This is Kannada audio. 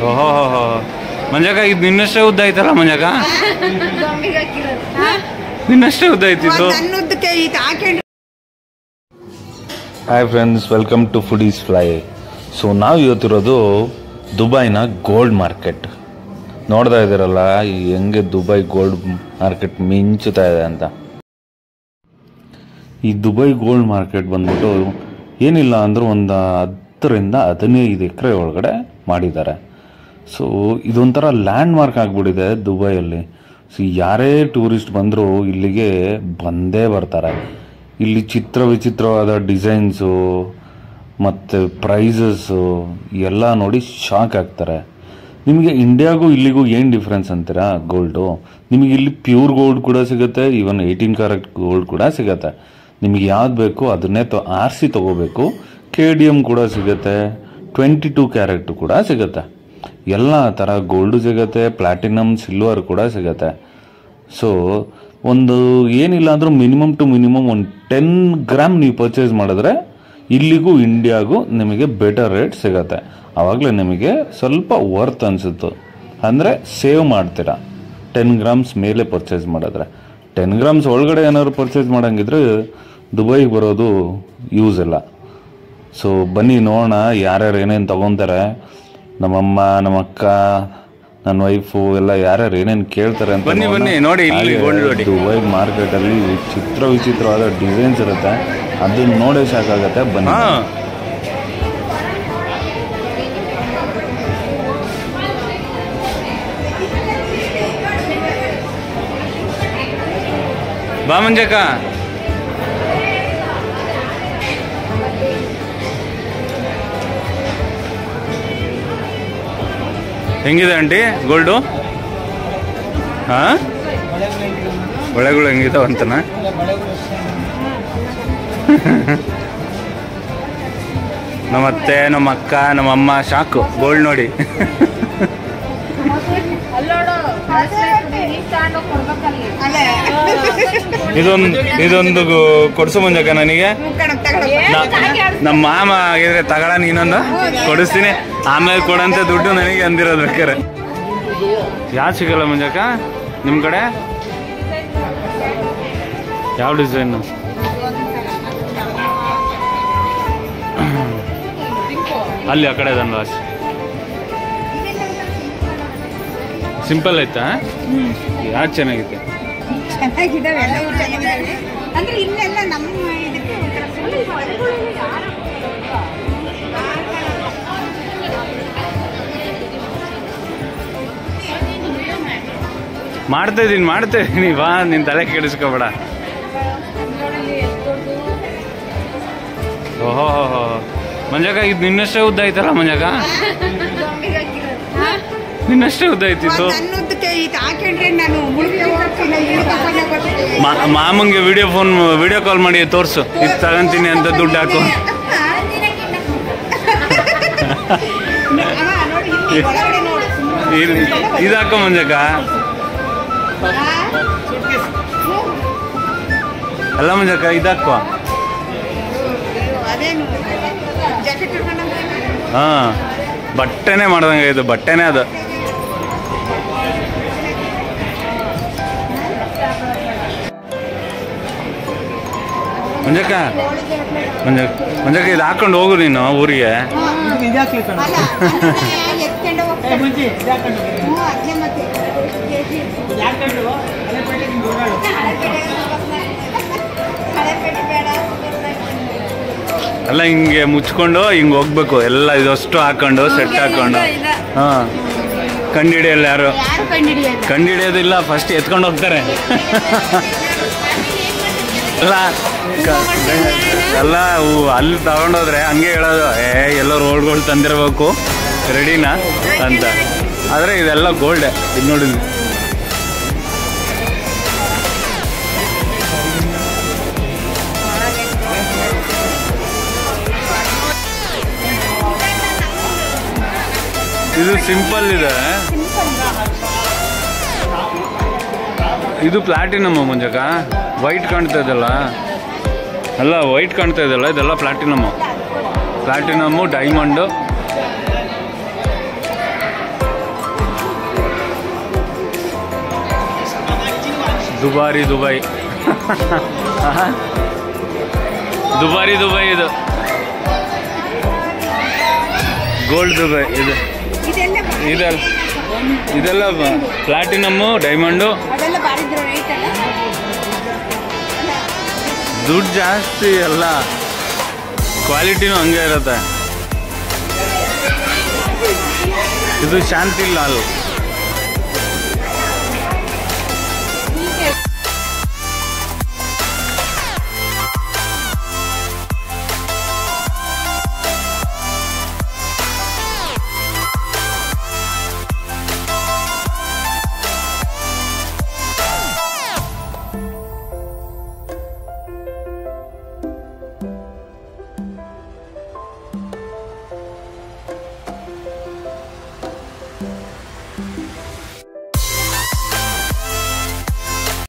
ಓಹೋ ಮಂಜಕ್ಕ ಇದು ನಿನ್ನಷ್ಟೇ ಉದ್ದ ಐತಲ್ಲ ಮಂಜಕ್ಕ ನಿನ್ನಷ್ಟೇ ಉದ್ದ ಐತಿತ್ತು hi friends welcome to Foodies Fly so ನಾವು ಇವತ್ತಿರೋದು ದುಬೈನ ಗೋಲ್ಡ್ ಮಾರ್ಕೆಟ್ ನೋಡ್ತಾ ಇದ್ದೀರಲ್ಲ ಹೆಂಗೆ ದುಬೈ ಗೋಲ್ಡ್ ಮಾರ್ಕೆಟ್ ಮಿಂಚುತ್ತಾ ಇದೆ ಅಂತ ಈ ದುಬೈ ಗೋಲ್ಡ್ ಮಾರ್ಕೆಟ್ ಬಂದ್ಬಿಟ್ಟು ಏನಿಲ್ಲ ಅಂದರೂ ಒಂದು 10ರಿಂದ 15 ಎಕರೆ ಒಳಗಡೆ ಮಾಡಿದ್ದಾರೆ ಸೊ ಇದೊಂಥರ ಲ್ಯಾಂಡ್ ಮಾರ್ಕ್ ಆಗಿಬಿಟ್ಟಿದೆ ದುಬೈಯಲ್ಲಿ ಸೊ ಯಾರೇ ಟೂರಿಸ್ಟ್ ಬಂದರೂ ಇಲ್ಲಿಗೆ ಬಂದೇ ಬರ್ತಾರೆ ಇಲ್ಲಿ ಚಿತ್ರ ವಿಚಿತ್ರವಾದ ಡಿಸೈನ್ಸು ಮತ್ತು ಪ್ರೈಸಸ್ಸು ಎಲ್ಲ ನೋಡಿ ಶಾಕ್ ಆಗ್ತಾರೆ ನಿಮಗೆ ಇಂಡಿಯಾಗೂ ಇಲ್ಲಿಗೂ ಏನು ಡಿಫ್ರೆನ್ಸ್ ಅಂತೀರಾ ಗೋಲ್ಡು ನಿಮಗೆ ಇಲ್ಲಿ ಪ್ಯೂರ್ ಗೋಲ್ಡ್ ಕೂಡ ಸಿಗುತ್ತೆ ಈವನ್ 18 ಕ್ಯಾರೆಟ್ ಗೋಲ್ಡ್ ಕೂಡ ಸಿಗುತ್ತೆ ನಿಮಗೆ ಯಾವ್ದು ಬೇಕು ಅದನ್ನೇ ಆರಿಸಿ ತೊಗೋಬೇಕು KDM ಕೂಡ ಸಿಗುತ್ತೆ 22 ಕ್ಯಾರೆಟ್ ಕೂಡ ಸಿಗುತ್ತೆ ಎಲ್ಲ ಥರ ಗೋಲ್ಡು ಸಿಗುತ್ತೆ ಪ್ಲಾಟಿನಮ್ ಸಿಲ್ವರ್ ಕೂಡ ಸಿಗುತ್ತೆ ಸೊ ಒಂದು ಏನಿಲ್ಲ ಅಂದರೂ ಮಿನಿಮಮ್ ಟು ಮಿನಿಮಮ್ ಒಂದು 10 ಗ್ರಾಮ್ ನೀವು ಪರ್ಚೇಸ್ ಮಾಡಿದ್ರೆ ಇಲ್ಲಿಗೂ ಇಂಡಿಯಾಗೂ ನಿಮಗೆ ಬೆಟರ್ ರೇಟ್ ಸಿಗುತ್ತೆ ಆವಾಗಲೇ ನಿಮಗೆ ಸ್ವಲ್ಪ ವರ್ತ್ ಅನಿಸುತ್ತೆ ಅಂದರೆ ಸೇವ್ ಮಾಡ್ತೀರಾ 10 ಗ್ರಾಮ್ಸ್ ಮೇಲೆ ಪರ್ಚೇಸ್ ಮಾಡಿದ್ರೆ 10 ಗ್ರಾಮ್ಸ್ ಒಳಗಡೆ ಏನಾದ್ರು ಪರ್ಚೇಸ್ ಮಾಡೋಂಗಿದ್ರೆ ದುಬೈಗೆ ಬರೋದು ಯೂಸ್ ಇಲ್ಲ ಸೊ ಬನ್ನಿ ನೋಡೋಣ ಯಾರ್ಯಾರು ಏನೇನು ತೊಗೊತಾರೆ ನಮ್ಮಮ್ಮ ನಮ್ಮ ಅಕ್ಕ ನನ್ನ ವೈಫು ಎಲ್ಲ ಯಾರ್ಯಾರು ಏನೇನು ಕೇಳ್ತಾರೆ ಅಂತ ಬನ್ನಿ ನೋಡಿ ದುಬೈ ಮಾರ್ಕೆಟಲ್ಲಿ ವಿಚಿತ್ರವಾದ ಡಿಸೈನ್ಸ್ ಇರುತ್ತೆ ಅದನ್ನ ನೋಡೇ ಸಾಕಾಗತ್ತೆ ಬನ್ನಿ ಬಾ ಮಂಜಕ್ಕ ಹೆಂಗಿದೆ ಆಂಟಿ ಗೋಲ್ಡು ಹಾಂ ಒಳೆಗಳು ಹೆಂಗಿದಾವ ಅಂತನಾ ನಮ್ಮತ್ತೆ ನಮ್ಮ ಅಕ್ಕ ನಮ್ಮಮ್ಮ ಶಾಕು ಗೋಲ್ಡ್ ನೋಡಿ ಇದೊಂದು ಕೊಡ್ಸು ಮಂಜಕ್ಕ ನನಗೆ ನಮ್ಮ ಮಾಮ ಆಗಿದ್ರೆ ತಗೊಳ ನೀನೊಂದು ಕೊಡಿಸ್ತೀನಿ ಆಮೇಲೆ ಕೊಡಂತ ದುಡ್ಡು ನನಗೆ ಅಂದಿರೋದು ಬೇಕಾರೆ ಯಾವ್ದು ಸಿಗಲ್ಲ ಮಂಜಕ್ಕ ನಿಮ್ಮ ಕಡೆ ಯಾವ ಡಿಸೈನು ಅಲ್ಲಿ ಆ ಕಡೆ ಅದನ್ನ ಸಿಂಪಲ್ ಆಯ್ತಾ ಯಾವ್ದು ಚೆನ್ನಾಗಿದೆ ಮಾಡ್ತಾ ಇದ್ದೀನಿ ಬಾ ನಿನ್ ತಲೆ ಕೆಡಿಸ್ಕೋಬೇಡ ಓಹೋ ಮಂಜಕ್ಕ ಇದು ನಿನ್ನಷ್ಟೇ ಉದ್ದ ಐತಲ್ಲ ಮಂಜಕ್ಕ ನಿನ್ನಷ್ಟೇ ಉದ್ದ ಐತಿತ್ತು ಮಾಮಂಗೆ ವಿಡಿಯೋ ಕಾಲ್ ಮಾಡಿ ತೋರ್ಸು ಇದು ತಗೊಂತೀನಿ ಅಂತ ದುಡ್ಡು ಹಾಕು ಇದು ಹಾಕೋ ಮಂಜಕ್ಕ ಅಲ್ಲ ಮಂಜಕ್ಕ ಇದು ಹಾಕೋ ಹಾ ಬಟ್ಟೆನೇ ಮಾಡ್ದಂಗೆ ಇದು ಬಟ್ಟೆನೇ ಅದು ಮಂಜಕ್ಕ ಇದು ಹಾಕೊಂಡು ಹೋಗು ನೀನು ಊರಿಗೆ ಅಲ್ಲ ಹಿಂಗೆ ಮುಚ್ಕೊಂಡು ಹಿಂಗೆ ಹೋಗ್ಬೇಕು ಎಲ್ಲ ಇದಷ್ಟು ಹಾಕೊಂಡು ಸೆಟ್ ಹಾಕೊಂಡು ಹಾಂ ಕಂಡಿಡಿಯಲ್ಲ ಯಾರು ಕಂಡಿಡಿಯೋದಿಲ್ಲ ಫಸ್ಟ್ ಎತ್ಕೊಂಡು ಹೋಗ್ತಾರೆ ಅಲ್ಲ ಎಲ್ಲ ಅಲ್ಲಿ ತಗೊಂಡೋದ್ರೆ ಹಂಗೆ ಹೇಳೋದು ಎಲ್ಲ ರೋಡ್ಗಳು ತಂದಿರ್ಬೇಕು ರೆಡಿನಾ ಅಂತ ಆದರೆ ಇದೆಲ್ಲ ಗೋಲ್ಡೆ ಇದು ನೋಡಿ ಇದು ಸಿಂಪಲ್ ಇದೆ ಇದು ಪ್ಲಾಟಿನಮ್ ಮಂಜಕ್ಕ ವೈಟ್ ಕಾಣ್ತಾ ಇದೆಲ್ಲ ಅಲ್ಲ ವೈಟ್ ಕಾಣ್ತಾ ಇದೆಲ್ಲ ಇದೆಲ್ಲ ಪ್ಲಾಟಿನಮ್ಮು ಡೈಮಂಡು ದುಬಾರಿ ದುಬೈ ದುಬಾರಿ ದುಬೈ ಇದು ಗೋಲ್ಡ್ ದುಬೈ ಇದು ಇದೆಲ್ಲ ಪ್ಲಾಟಿನಮ್ಮು ಡೈಮಂಡು ದುಡ್ಡು ಜಾಸ್ತಿ ಎಲ್ಲ ಕ್ವಾಲಿಟಿನೂ ಹಂಗೆ ಇರುತ್ತೆ ಇದು ಶಾಂತಿ ಲಾಲ್